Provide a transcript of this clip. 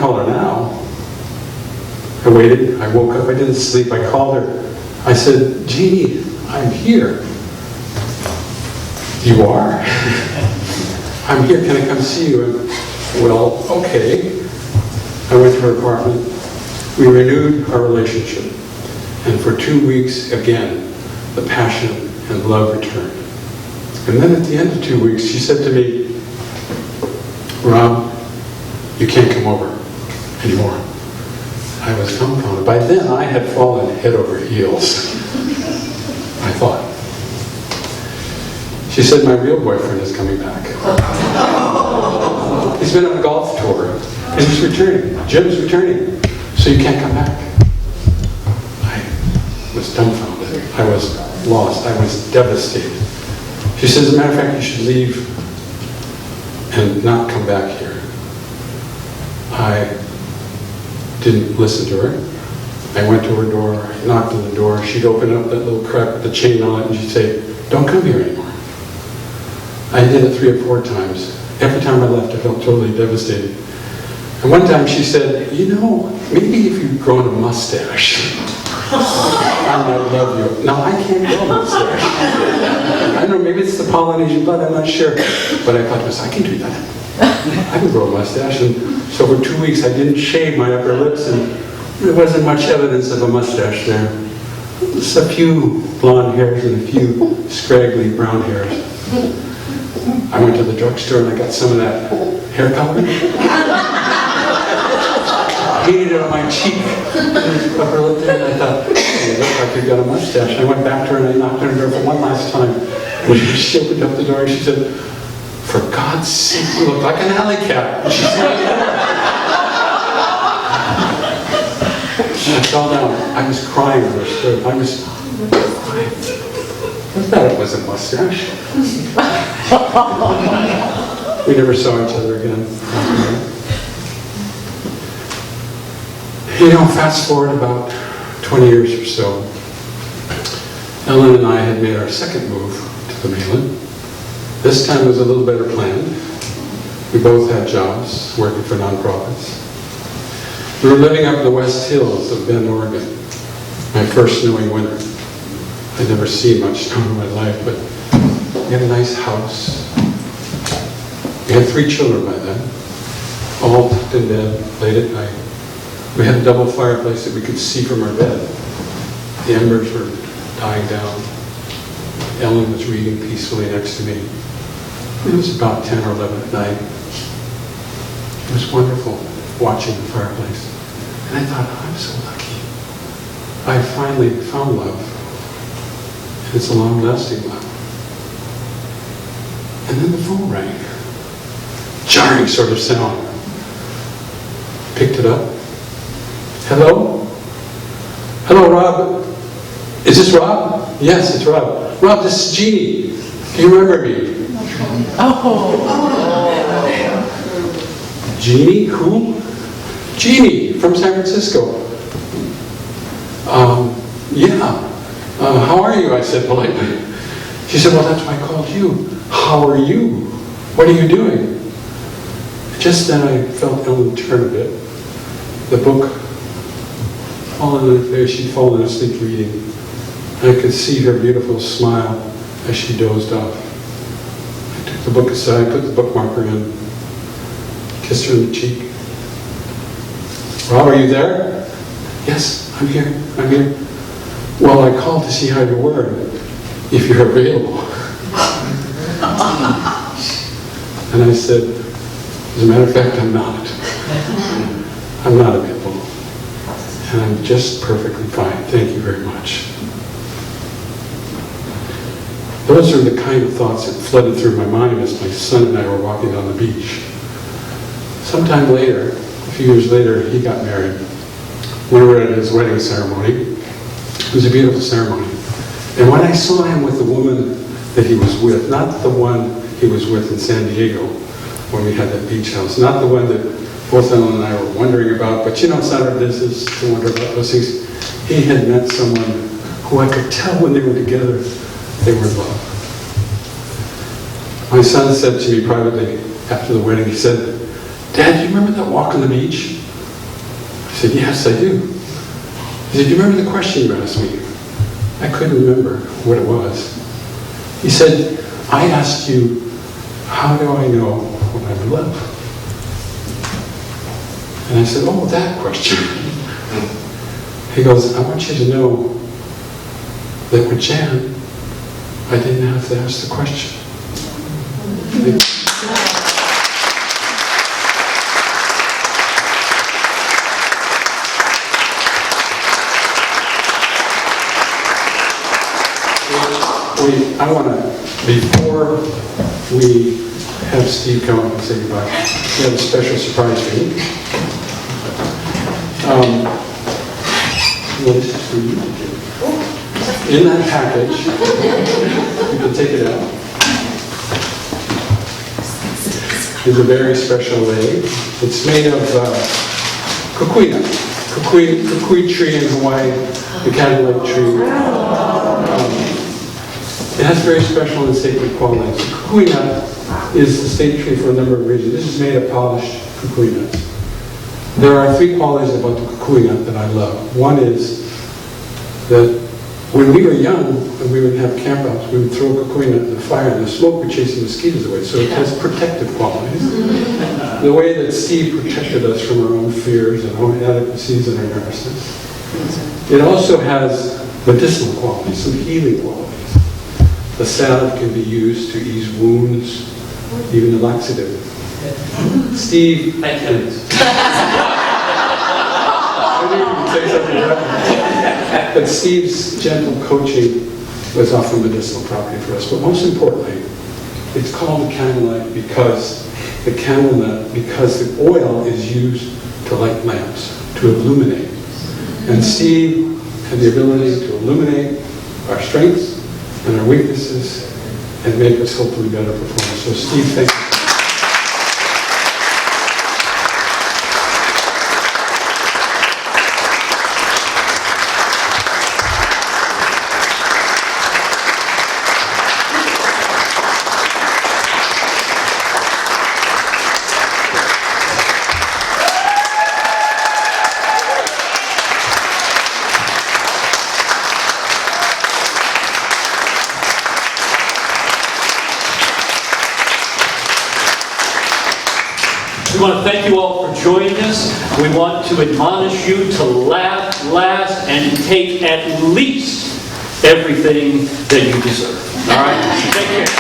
call her now. I waited, I woke up, I didn't sleep, I called her. I said, Jeannie, I'm here. You are? I'm here, can I come see you? And, well, okay. I went to her apartment. We renewed our relationship. And for 2 weeks, again, the passion and love returned. And then at the end of 2 weeks, she said to me, Rob, you can't come over anymore. I was dumbfounded. By then, I had fallen head over heels, I thought. She said, my real boyfriend is coming back. He's been on a golf tour, and he's returning. Jim's returning, so you can't come back. I was dumbfounded. I was lost. I was devastated. She says, as a matter of fact, you should leave and not come back here. I didn't listen to her. I went to her door, I knocked on the door. She'd open up that little crack with the chain on it, and she'd say, don't come here anymore. I did it 3 or 4 times. Every time I left, I felt totally devastated. And one time she said, you know, maybe if you'd grown a mustache, I might love you. Now, I can't grow a mustache. I don't know, maybe it's the Polynesian blood, I'm not sure. But I thought to myself, I can do that. I can grow a mustache. And so for 2 weeks, I didn't shave my upper lips, and there wasn't much evidence of a mustache there. Just a few blonde hairs and a few scraggly brown hairs. I went to the drugstore and I got some of that hair color. Painted it on my cheek. Upper lip there, and I thought, oh, it looks like you've got a mustache. I went back to her and I knocked on her door for one last time. When she opened up the door, she said, for God's sake, you look like an alley cat. And she said, and I fell down. I was crying on her stoop. I was crying. I thought it was a mustache. We never saw each other again. You know, fast forward about 20 years or so, Ellen and I had made our second move to the mainland. This time it was a little better planned. We both had jobs working for nonprofits. We were living up in the West Hills of Bend, Oregon. My first snowy winter. I'd never seen much snow in my life, but we had a nice house. We had 3 children by then, all tucked in bed late at night. We had a double fireplace that we could see from our bed. The embers were dying down. Ellen was reading peacefully next to me. It was about 10 or 11 at night. It was wonderful watching the fireplace. And I thought, I'm so lucky. I finally found love. And it's a long-lasting love. And then the phone rang. Jarring sort of sound. Picked it up. Hello? Hello, Rob. Is this Rob? Yes, it's Rob. Rob, this is Jeannie. Do you remember me? Oh. Jeannie? Who? Jeannie from San Francisco. Yeah. How are you? I said politely. She said, well, that's why I called you. How are you? What are you doing? Just then I felt Ellen turn a bit. The book fallen on her face. She'd fallen asleep reading. I could see her beautiful smile as she dozed off. I took the book aside, put the bookmarker in, kissed her on the cheek. Rob, are you there? Yes, I'm here. I'm here. Well, I called to see how you were, if you're available. And I said, as a matter of fact, I'm not. I'm not available. And I'm just perfectly fine. Thank you very much. Those are the kind of thoughts that flooded through my mind as my son and I were walking down the beach. Sometime later, a few years later, he got married. We were at his wedding ceremony. It was a beautiful ceremony. And when I saw him with the woman that he was with, not the one he was with in San Diego when we had that beach house, not the one that both Ellen and I were wondering about, but you know, it's not our business to wonder about those things. He had met someone who I could tell when they were together, they were in love. My son said to me privately after the wedding, he said, Dad, do you remember that walk on the beach? I said, yes, I do. He said, do you remember the question you asked me? I couldn't remember what it was. He said, I asked you, how do I know when I'm in love? And I said, oh, that question. He goes, I want you to know that with Jan, I didn't have to ask the question. I want to, before we have Steve come up and say goodbye, we have a special surprise for you. Well, this is for you. In that package, you can take it out. It's a very special lei. It's made of kukui nut. Kukui tree in Hawaii, the candlelight tree. It has very special and sacred qualities. Kukui nut is the state tree for a number of reasons. This is made of polished kukui nuts. There are three qualities about the kukui nut that I love. One is that when we were young and we would have campouts, we would throw kukui nut in the fire and the smoke would chase the mosquitoes away. So it has protective qualities. The way that Steve protected us from our own fears and own inadequacies and our nervousness. It also has medicinal qualities, some healing qualities. The salve can be used to ease wounds, even a laxative. Steve, thank you. I knew you would say something right. But Steve's gentle coaching was often medicinal property for us. But most importantly, it's called the candlelight because the oil is used to light lamps, to illuminate. And Steve had the ability to illuminate our strengths and our weaknesses and make us hopefully better performers. So Steve, thank you. We want to thank you all for joining us. We want to admonish you to laugh, last, and take at least everything that you deserve. All right? Take care.